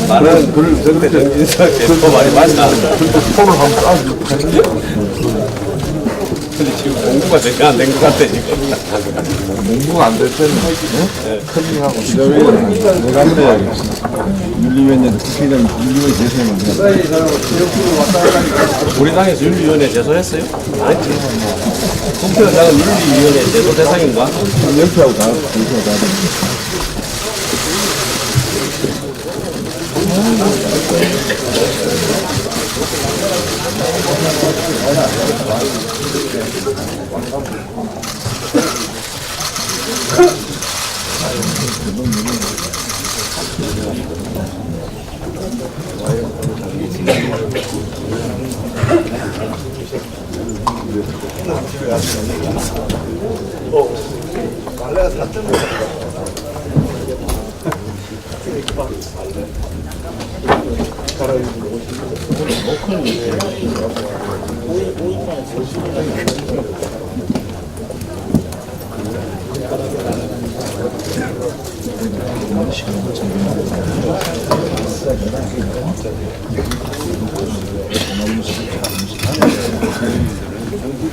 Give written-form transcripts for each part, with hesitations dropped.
나는 글 전대 정진석 대표 말이 맞나? 손을 한번 따주고. 근데 지금 공부가 전혀 안 된 것 같아 지금. 공부가 안 될 때는 컨닝하고 내가 그래야겠어. 윤리위원장 국회의장 윤리위원 제소해만 우리 당에서 윤리위원회 제소했어요? 안 했지. 국회의장은 윤리위원회 제소 대상인가? 옆에하고 다 제소가 다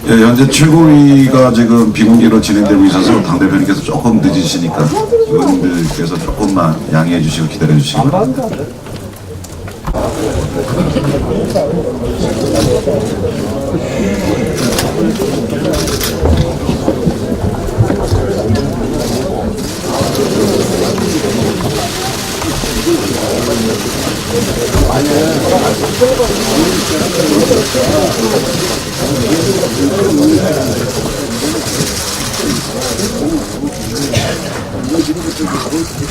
예, 현재 최고위가 지금 비공개로 진행되고 있어서 당대표님께서 조금 늦으시니까 의원님들께서 조금만 양해해 주시고 기다려 주시기 바랍니다.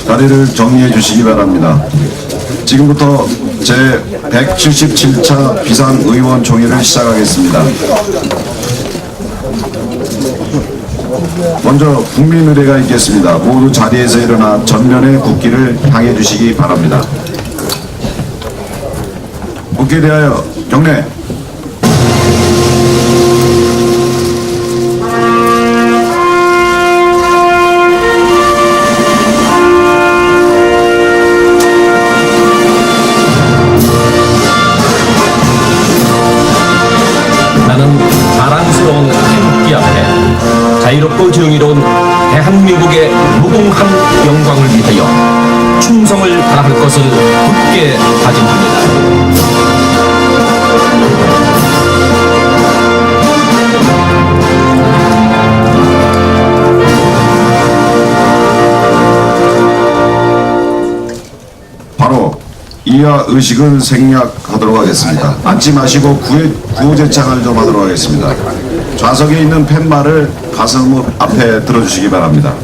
자리를 정리해 주시기 바랍니다. 지금부터 제177차 비상의원총회를 시작하겠습니다. 먼저 국민의례가 있겠습니다. 모두 자리에서 일어나 전면의 국기를 향해 주시기 바랍니다. 국기에 대하여 경례. 나는 자랑스러운 태극기 앞에 자유롭고 정의로운 대한민국의 무궁한 영광을 위하여 충성을 다할 것을 굳게 다짐합니다. 바로 이하 의식을 생략하도록 하겠습니다. 앉지 마시고 구호제창을 좀 하도록 하겠습니다. 좌석에 있는 팻말을 가슴 앞에 들어주시기 바랍니다.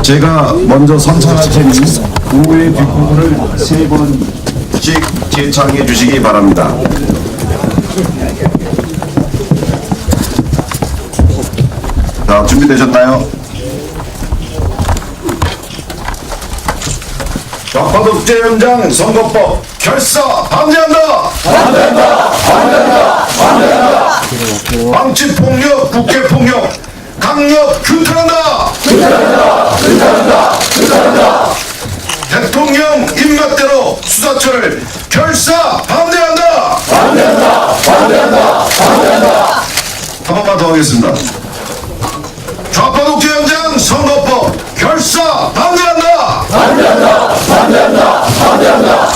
제가 먼저 선창할 테니 구호의 뒷부분을 3번씩 제창해 주시기 바랍니다. 자, 준비되셨나요? 적파독재 선거법 결사 반대한다! 반대한다! 반대한다! 반대한다! 방치폭력, 국회폭력, 강력 규탄한다! 규탄한다! 규탄한다! 규탄한다! 대통령 입맛대로 수사처를 결사 반대한다! 반대한다! 반대한다! 반대한다! 한 번만 더 하겠습니다. 좌파독재 선거법 결사 반대한다! 반대한다! 반대한다! 반대한다!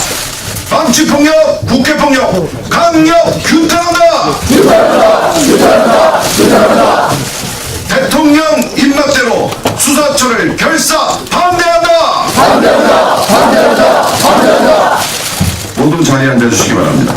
방치폭력, 국회폭력, 강력 규탄한다! 규탄한다! 규탄한다! 규탄한다! 대통령 입맛대로 수사처를 결사 반대한다! 반대한다! 반대한다! 반대한다! 모두 자리에 앉아주시기 바랍니다.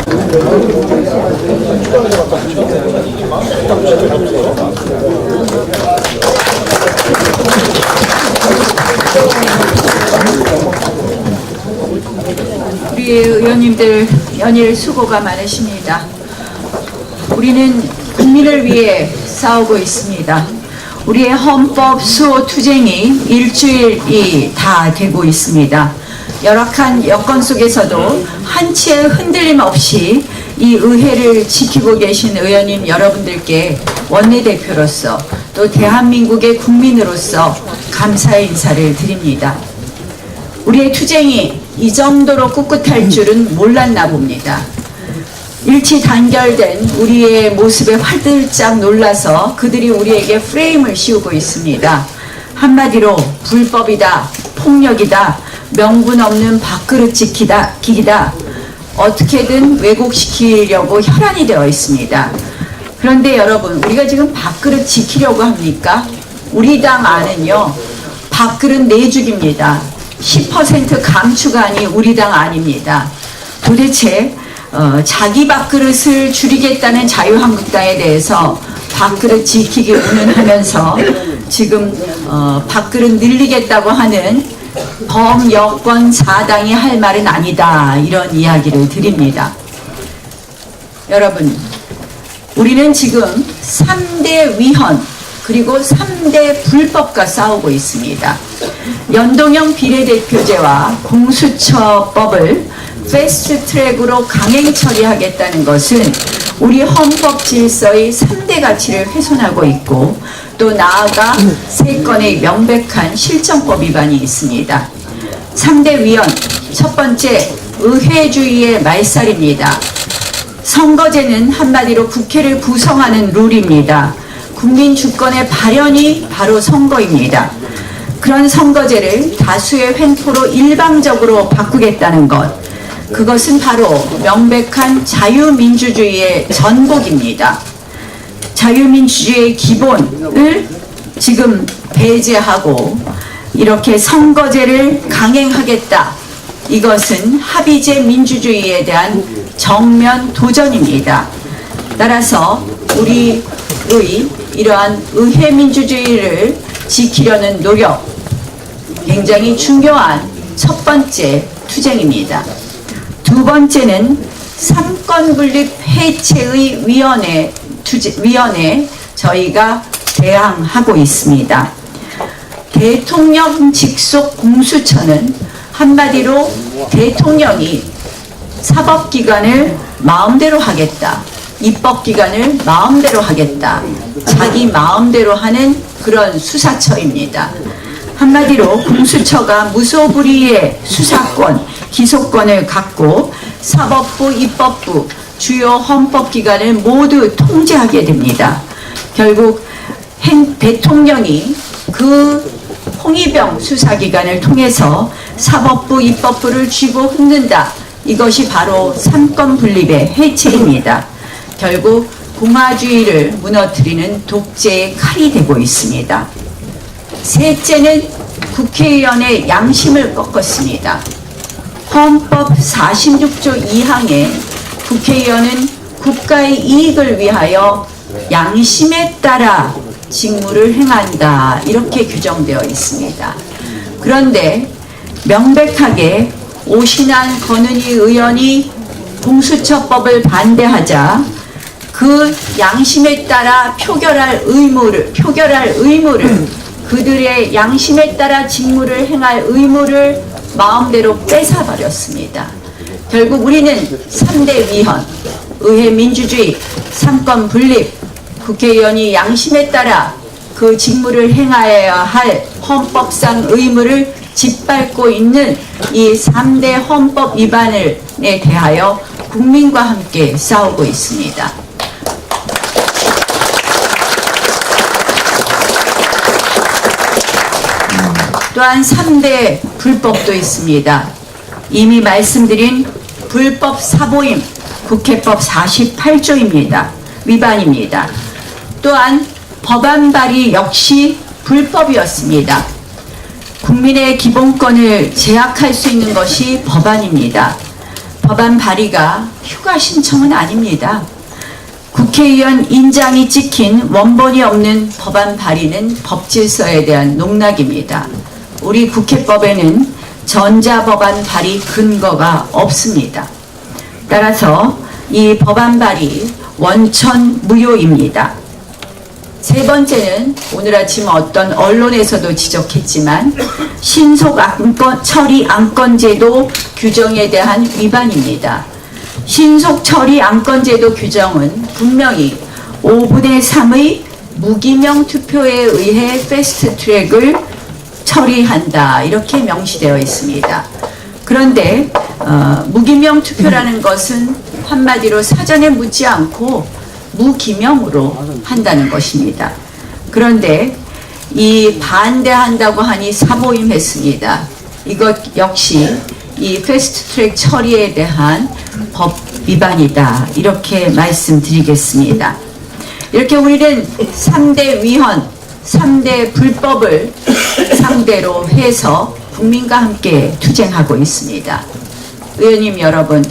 우리 의원님들 연일 수고가 많으십니다. 우리는 국민을 위해 싸우고 있습니다. 우리의 헌법 수호 투쟁이 일주일이 다 되고 있습니다. 열악한 여건 속에서도 한치의 흔들림 없이 이 의회를 지키고 계신 의원님 여러분들께 원내대표로서 또 대한민국의 국민으로서 감사의 인사를 드립니다. 우리의 투쟁이 이 정도로 꿋꿋할 줄은 몰랐나 봅니다. 일치 단결된 우리의 모습에 화들짝 놀라서 그들이 우리에게 프레임을 씌우고 있습니다. 한마디로 불법이다, 폭력이다, 명분 없는 밥그릇 지키기다, 어떻게든 왜곡시키려고 혈안이 되어 있습니다. 그런데 여러분, 우리가 지금 밥그릇 지키려고 합니까? 우리 당 안은요, 밥그릇 내죽입니다. 10% 감축안이 우리 당 안입니다. 도대체 자기 밥그릇을 줄이겠다는 자유한국당에 대해서 밥그릇 지키기 운운하면서 지금 밥그릇 늘리겠다고 하는 범여권 4당이 할 말은 아니다, 이런 이야기를 드립니다. 여러분, 우리는 지금 3대 위헌 그리고 3대 불법과 싸우고 있습니다. 연동형 비례대표제와 공수처법을 패스트트랙으로 강행 처리하겠다는 것은 우리 헌법 질서의 3대 가치를 훼손하고 있고, 또 나아가 3건의 명백한 실정법 위반이 있습니다. 3대 위헌, 첫 번째, 의회주의의 말살입니다. 선거제는 한마디로 국회를 구성하는 룰입니다. 국민 주권의 발현이 바로 선거입니다. 그런 선거제를 다수의 횡포로 일방적으로 바꾸겠다는 것, 그것은 바로 명백한 자유민주주의의 전복입니다. 자유민주주의의 기본을 지금 배제하고 이렇게 선거제를 강행하겠다, 이것은 합의제 민주주의에 대한 정면 도전입니다. 따라서 우리의 이러한 의회 민주주의를 지키려는 노력, 굉장히 중요한 첫 번째 투쟁입니다. 두 번째는 삼권 분립 해체의 위원회 저희가 대항하고 있습니다. 대통령 직속 공수처는 한마디로 대통령이 사법기관을 마음대로 하겠다, 입법기관을 마음대로 하겠다, 자기 마음대로 하는 그런 수사처입니다. 한마디로 공수처가 무소불위의 수사권, 기소권을 갖고 사법부, 입법부, 주요 헌법기관을 모두 통제하게 됩니다. 결국 대통령이 그 홍위병 수사기관을 통해서 사법부, 입법부를 쥐고 훑는다. 이것이 바로 삼권 분립의 해체입니다. 결국 공화주의를 무너뜨리는 독재의 칼이 되고 있습니다. 셋째는 국회의원의 양심을 꺾었습니다. 헌법 46조 2항에 국회의원은 국가의 이익을 위하여 양심에 따라 직무를 행한다, 이렇게 규정되어 있습니다. 그런데 명백하게 오신환 권은희 의원이 공수처법을 반대하자 그 양심에 따라 표결할 의무를 그들의 양심에 따라 직무를 행할 의무를 마음대로 뺏어버렸습니다. 결국 우리는 3대 위헌, 의회 민주주의, 삼권 분립, 국회의원이 양심에 따라 그 직무를 행하여야 할 헌법상 의무를 짓밟고 있는 이 3대 헌법 위반에 대하여 국민과 함께 싸우고 있습니다. 또한 3대 불법도 있습니다. 이미 말씀드린 불법 사보임, 국회법 48조입니다. 위반입니다. 또한 법안 발의 역시 불법이었습니다. 국민의 기본권을 제약할 수 있는 것이 법안입니다. 법안 발의가 휴가 신청은 아닙니다. 국회의원 인장이 찍힌 원본이 없는 법안 발의는 법질서에 대한 농락입니다. 우리 국회법에는 전자법안 발의 근거가 없습니다. 따라서 이 법안 발의 원천 무효입니다. 세 번째는 오늘 아침 어떤 언론에서도 지적했지만 신속 처리 안건제도 규정에 대한 위반입니다. 신속 처리 안건제도 규정은 분명히 5분의 3의 무기명 투표에 의해 패스트트랙을 처리한다 이렇게 명시되어 있습니다. 그런데 무기명 투표라는 것은 한마디로 사전에 묻지 않고 무기명으로 한다는 것입니다. 그런데 이 반대한다고 하니 사보임했습니다. 이것 역시 이 패스트트랙 처리에 대한 법 위반이다 이렇게 말씀드리겠습니다. 이렇게 우리는 3대 위헌, 3대 불법을 상대로 해서 국민과 함께 투쟁하고 있습니다. 의원님 여러분,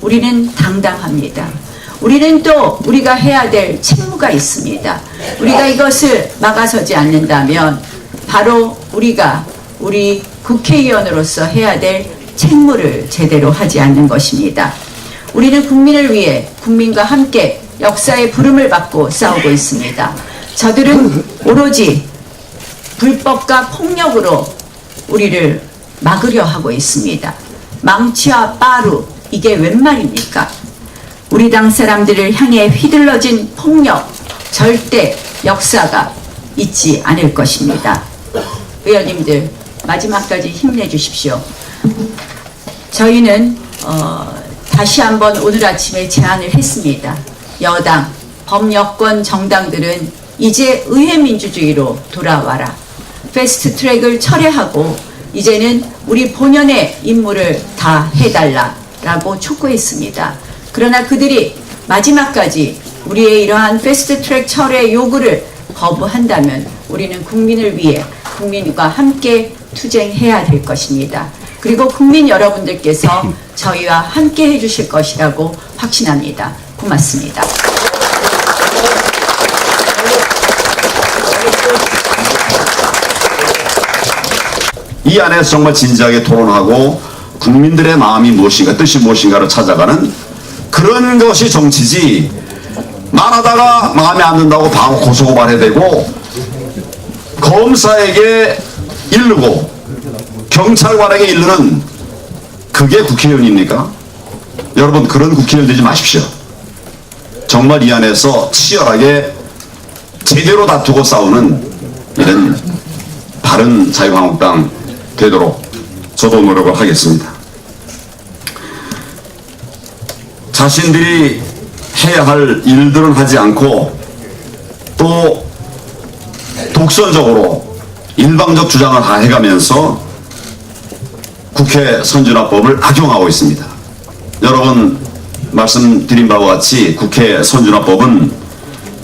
우리는 당당합니다. 우리는 또 우리가 해야 될 책무가 있습니다. 우리가 이것을 막아서지 않는다면 바로 우리 국회의원으로서 해야 될 책무를 제대로 하지 않는 것입니다. 우리는 국민을 위해 국민과 함께 역사의 부름을 받고 싸우고 있습니다. 저들은 오로지 불법과 폭력으로 우리를 막으려 하고 있습니다. 망치와 빠루, 이게 웬 말입니까? 우리 당 사람들을 향해 휘둘러진 폭력, 절대 역사가 잊지 않을 것입니다. 의원님들 마지막까지 힘내주십시오. 저희는 다시 한번 오늘 아침에 제안을 했습니다. 여당, 범여권 정당들은 이제 의회민주주의로 돌아와라. 패스트트랙을 철회하고 이제는 우리 본연의 임무를 다 해달라라고 촉구했습니다. 그러나 그들이 마지막까지 우리의 이러한 패스트트랙 철회 요구를 거부한다면 우리는 국민을 위해 국민과 함께 투쟁해야 될 것입니다. 그리고 국민 여러분들께서 저희와 함께 해주실 것이라고 확신합니다. 고맙습니다. 이 안에서 정말 진지하게 토론하고 국민들의 마음이 무엇인가, 뜻이 무엇인가를 찾아가는 그런 것이 정치지, 말하다가 마음에 안 든다고 바로 고소고발해야 되고 검사에게 이르고 경찰관에게 이르는 그게 국회의원입니까? 여러분, 그런 국회의원 되지 마십시오. 정말 이 안에서 치열하게 제대로 다투고 싸우는 이런 바른 자유한국당 되도록 저도 노력을 하겠습니다. 자신들이 해야 할 일들은 하지 않고 또 독선적으로 일방적 주장을 다 해가면서 국회 선진화법을 악용하고 있습니다. 여러분, 말씀드린 바와 같이 국회 선진화법은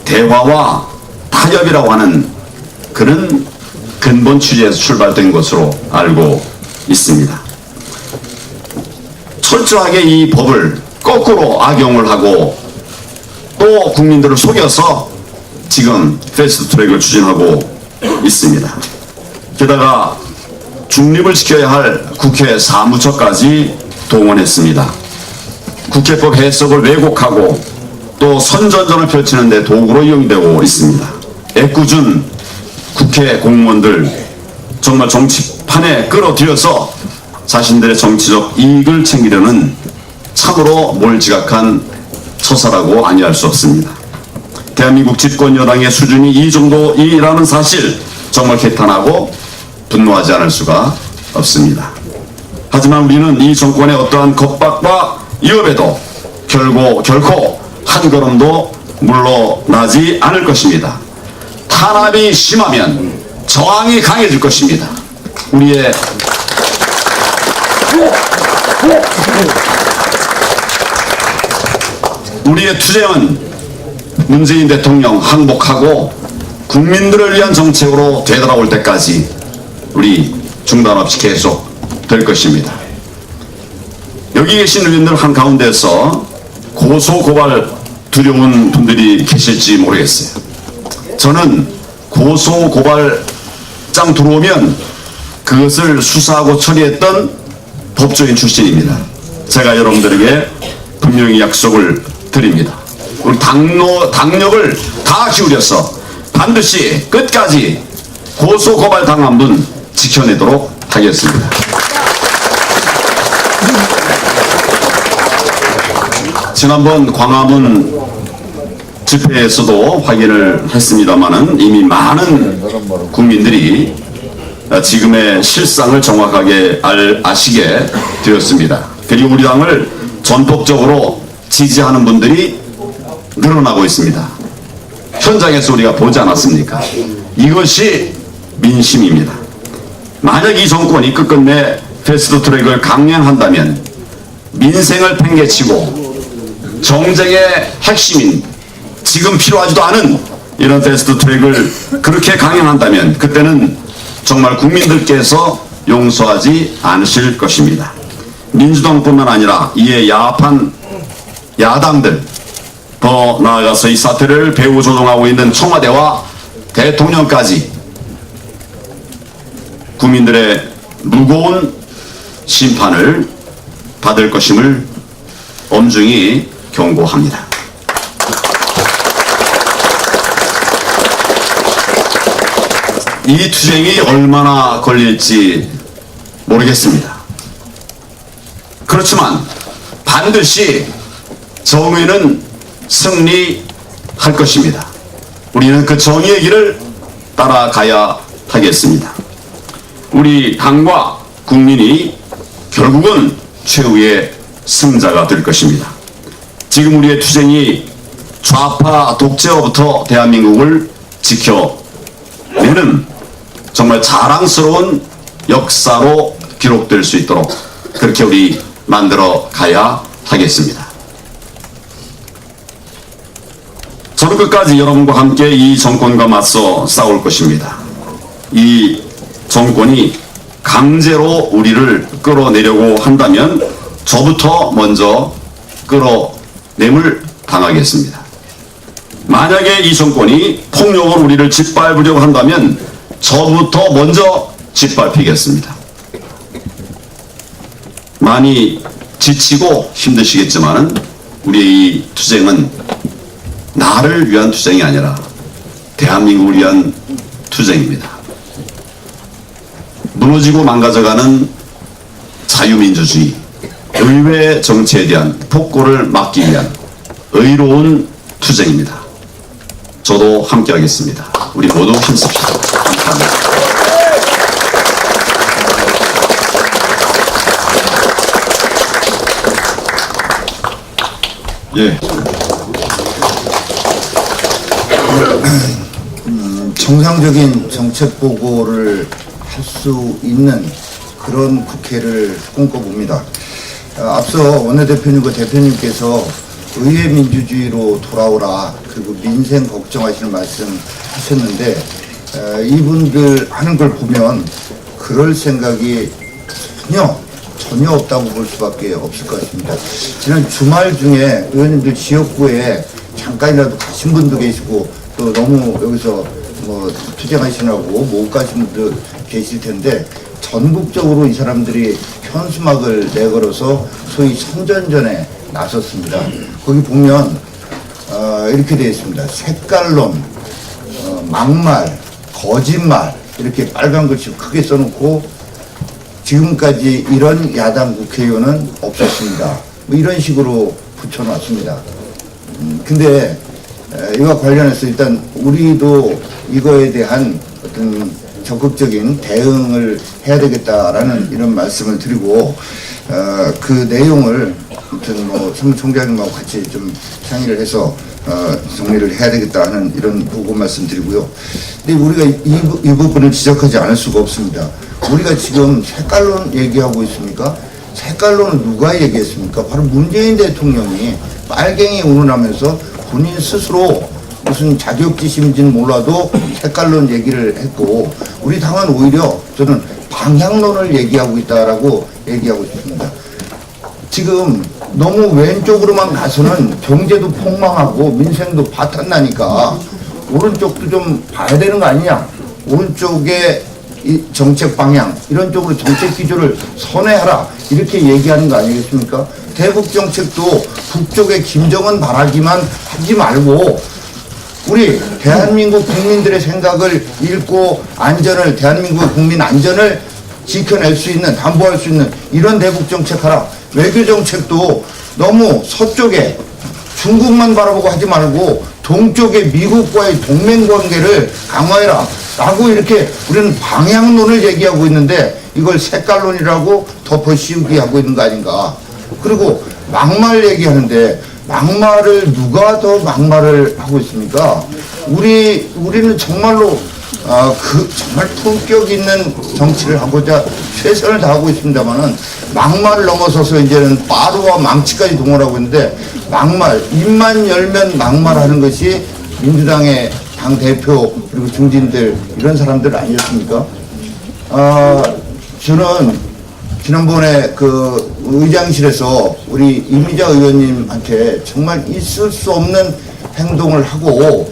대화와 타협이라고 하는 그런 근본 취지에서 출발된 것으로 알고 있습니다. 철저하게 이 법을 거꾸로 악용을 하고 또 국민들을 속여서 지금 패스트트랙을 추진하고 있습니다. 게다가 중립을 지켜야 할 국회 사무처까지 동원했습니다. 국회법 해석을 왜곡하고 또 선전전을 펼치는 데 도구로 이용되고 있습니다. 애꿎은 국회 공무원들 정말 정치판에 끌어들여서 자신들의 정치적 이익을 챙기려는 참으로 몰지각한 처사라고 아니할 수 없습니다. 대한민국 집권 여당의 수준이 이 정도이라는 사실 정말 개탄하고 분노하지 않을 수가 없습니다. 하지만 우리는 이 정권의 어떠한 겁박과 위협에도 결코 한 걸음도 물러나지 않을 것입니다. 탄압이 심하면 저항이 강해질 것입니다. 우리의 투쟁은 문재인 대통령 항복하고 국민들을 위한 정책으로 되돌아올 때까지 우리 중단 없이 계속 될 것입니다. 여기 계신 의원들 한가운데서 고소고발 두려운 분들이 계실지 모르겠어요. 저는 고소고발장 들어오면 그것을 수사하고 처리했던 법조인 출신입니다. 제가 여러분들에게 분명히 약속을 드립니다. 우리 당력을 다 기울여서 반드시 끝까지 고소고발 당한 분 지켜내도록 하겠습니다. 지난번 광화문 집회에서도 확인을 했습니다마는 이미 많은 국민들이 지금의 실상을 정확하게 아시게 되었습니다. 그리고 우리 당을 전폭적으로 지지하는 분들이 늘어나고 있습니다. 현장에서 우리가 보지 않았습니까? 이것이 민심입니다. 만약 이 정권이 끝끝내 패스트트랙을 강행한다면 민생을 팽개치고 정쟁의 핵심인 지금 필요하지도 않은 이런 패스트트랙을 그렇게 강행한다면 그때는 정말 국민들께서 용서하지 않으실 것입니다. 민주당뿐만 아니라 이에 야합한 야당들, 더 나아가서 이 사태를 배후 조종하고 있는 청와대와 대통령까지 국민들의 무거운 심판을 받을 것임을 엄중히 경고합니다. 이 투쟁이 얼마나 걸릴지 모르겠습니다. 그렇지만 반드시 정의는 승리할 것입니다. 우리는 그 정의의 길을 따라가야 하겠습니다. 우리 당과 국민이 결국은 최후의 승자가 될 것입니다. 지금 우리의 투쟁이 좌파 독재로부터 대한민국을 지켜내는 정말 자랑스러운 역사로 기록될 수 있도록 그렇게 우리 만들어 가야 하겠습니다. 저는 끝까지 여러분과 함께 이 정권과 맞서 싸울 것입니다. 이 정권이 강제로 우리를 끌어내려고 한다면 저부터 먼저 끌어냄을 당하겠습니다. 만약에 이 정권이 폭력으로 우리를 짓밟으려고 한다면 저부터 먼저 짓밟히겠습니다. 많이 지치고 힘드시겠지만은 우리의 이 투쟁은 나를 위한 투쟁이 아니라 대한민국을 위한 투쟁입니다. 무너지고 망가져가는 자유민주주의, 의회 정치에 대한 폭거를 막기 위한 의로운 투쟁입니다. 저도 함께하겠습니다. 우리 모두 힘씁시다. 감사합니다. 예. 정상적인 정책 보고를 할 수 있는 그런 국회를 꿈꿔봅니다. 앞서 원내대표님과 대표님께서 의회 민주주의로 돌아오라 그리고 민생 걱정하시는 말씀 하셨는데 이분들 하는 걸 보면 그럴 생각이 전혀 없다고 볼 수밖에 없을 것 같습니다. 지난 주말 중에 의원님들 지역구에 잠깐이라도 가신 분도 계시고 또 너무 여기서 뭐 투쟁하시라고 못 가신 분도 계실 텐데 전국적으로 이 사람들이 현수막을 내걸어서 소위 선전전에 나섰습니다. 거기 보면 이렇게 되어 있습니다. 색깔론, 막말, 거짓말 이렇게 빨간 글씨로 크게 써놓고 지금까지 이런 야당 국회의원은 없었습니다. 뭐 이런 식으로 붙여놨습니다. 근데 이와 관련해서 일단 우리도 이거에 대한 어떤 적극적인 대응을 해야 되겠다라는 이런 말씀을 드리고 그 내용을 아무튼 뭐 사무총장님하고 같이 좀 상의를 해서 정리를 해야 되겠다는 이런 보고 말씀드리고요. 근데 우리가 이 부분을 지적하지 않을 수가 없습니다. 우리가 지금 색깔론 얘기하고 있습니까? 색깔론은 누가 얘기했습니까? 바로 문재인 대통령이 빨갱이 운운하면서 본인 스스로 무슨 자격지심인지는 몰라도 색깔론 얘기를 했고 우리 당은 오히려 저는 방향론을 얘기하고 있다라고 얘기하고 싶습니다. 지금 너무 왼쪽으로만 가서는 경제도 폭망하고 민생도 바탄나니까 오른쪽도 좀 봐야 되는 거 아니냐. 오른쪽에 이 정책 방향 이런 쪽으로 정책 기조를 선회하라 이렇게 얘기하는 거 아니겠습니까? 대북 정책도 북쪽의 김정은 바라기만 하지 말고 우리 대한민국 국민들의 생각을 읽고 안전을 대한민국 국민 안전을 지켜낼 수 있는 담보할 수 있는 이런 대북 정책하라. 외교 정책도 너무 서쪽에 중국만 바라보고 하지 말고 동쪽의 미국과의 동맹관계를 강화해라 라고 이렇게 우리는 방향론을 얘기하고 있는데 이걸 색깔론이라고 덮어씌우기 하고 있는 거 아닌가. 그리고 막말 얘기하는데 막말을 누가 더 막말을 하고 있습니까? 우리는 정말로 정말 품격 있는 정치를 하고자 최선을 다하고 있습니다만은 막말을 넘어서서 이제는 빠루와 망치까지 동원하고 있는데 막말, 입만 열면 막말하는 것이 민주당의 당 대표 그리고 중진들 이런 사람들 아니었습니까? 저는 지난번에 그 의장실에서 우리 이미자 의원님한테 정말 있을 수 없는 행동을 하고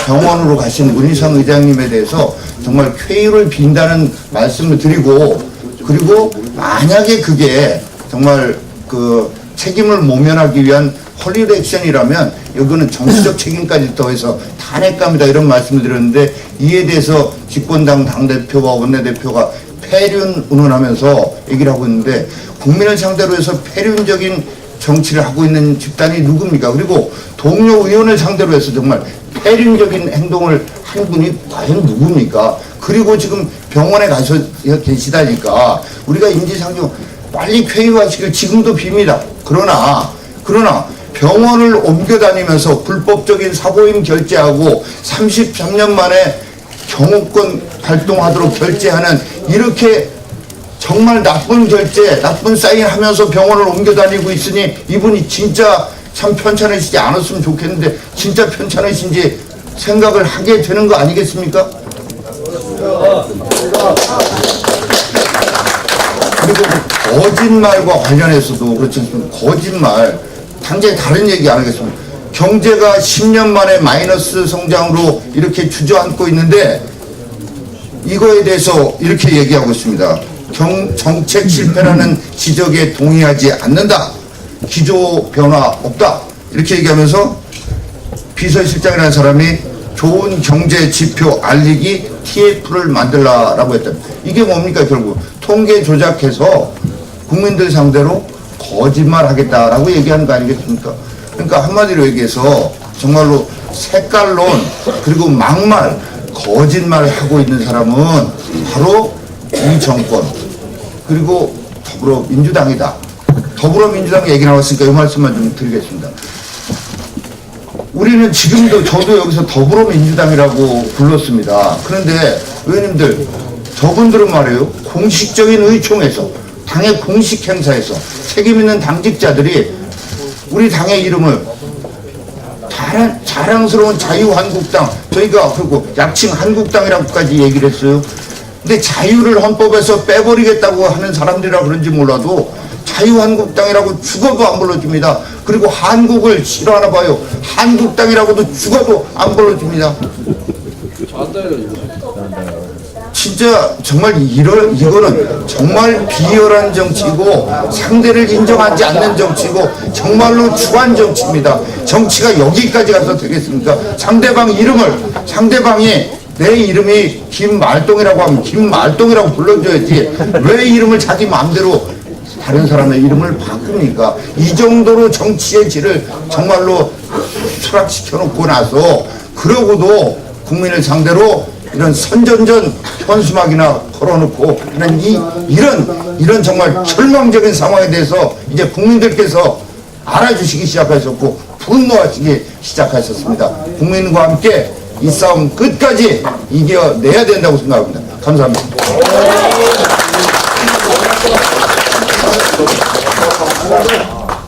병원으로 가신 문희상 의장님에 대해서 정말 쾌유를 빈다는 말씀을 드리고 그리고 만약에 그게 정말 그 책임을 모면하기 위한 헐리우드 액션이라면 이거는 정치적 책임까지 더해서 탄핵감이다 이런 말씀을 드렸는데 이에 대해서 집권당 당대표와 원내대표가 폐륜 운운하면서 얘기를 하고 있는데 국민을 상대로 해서 폐륜적인 정치를 하고 있는 집단이 누굽니까? 그리고 동료 의원을 상대로 해서 정말 폐륜적인 행동을 한 분이 과연 누굽니까? 그리고 지금 병원에 가서 계시다니까 우리가 인지상정 빨리 쾌유하시길 지금도 빕니다. 그러나 병원을 옮겨 다니면서 불법적인 사보임 결제하고 33년 만에 경호권 발동하도록 결제하는 이렇게 정말 나쁜 결제, 나쁜 사인 하면서 병원을 옮겨 다니고 있으니 이분이 진짜 참 편찮으시지 않았으면 좋겠는데 진짜 편찮으신지 생각을 하게 되는 거 아니겠습니까? 그리고 거짓말과 관련해서도 그렇지 않습니까? 거짓말, 당장에 다른 얘기 안 하겠습니다. 경제가 10년 만에 마이너스 성장으로 이렇게 주저앉고 있는데 이거에 대해서 이렇게 얘기하고 있습니다. 정책 실패라는 지적에 동의하지 않는다. 기조 변화 없다. 이렇게 얘기하면서 비서실장이라는 사람이 좋은 경제 지표 알리기 TF를 만들라라고 했다. 이게 뭡니까 결국 통계 조작해서 국민들 상대로 거짓말 하겠다라고 얘기하는 거 아니겠습니까? 그러니까 한마디로 얘기해서 정말로 색깔론 그리고 막말 거짓말을 하고 있는 사람은 바로 이 정권 그리고 더불어민주당이다. 더불어민주당 얘기 나왔으니까 이 말씀만 좀 드리겠습니다. 우리는 지금도 저도 여기서 더불어민주당이라고 불렀습니다. 그런데 의원님들 저분들은 말이에요. 공식적인 의총에서 당의 공식 행사에서 책임 있는 당직자들이 우리 당의 이름을 자랑스러운 자유한국당 저희가 그리고 약칭 한국당이라고까지 얘기를 했어요. 근데 자유를 헌법에서 빼버리겠다고 하는 사람들이라 그런지 몰라도 자유한국당이라고 죽어도 안 불러줍니다. 그리고 한국을 싫어하나 봐요. 한국당이라고도 죽어도 안 불러줍니다. 진짜 정말 이거는 정말 비열한 정치고 상대를 인정하지 않는 정치고 정말로 추한 정치입니다. 정치가 여기까지 가서 되겠습니까? 상대방이 내 이름이 김말동이라고 하면 김말동이라고 불러줘야지 왜 이름을 자기 마음대로 다른 사람의 이름을 바꿉니까? 이 정도로 정치의 질을 정말로 추락시켜놓고 나서 그러고도 국민을 상대로 이런 선전전 현수막이나 걸어놓고 하는 이런 정말 절망적인 상황에 대해서 이제 국민들께서 알아주시기 시작하셨고 분노하시기 시작하셨습니다. 국민과 함께 이 싸움 끝까지 이겨내야 된다고 생각합니다. 감사합니다.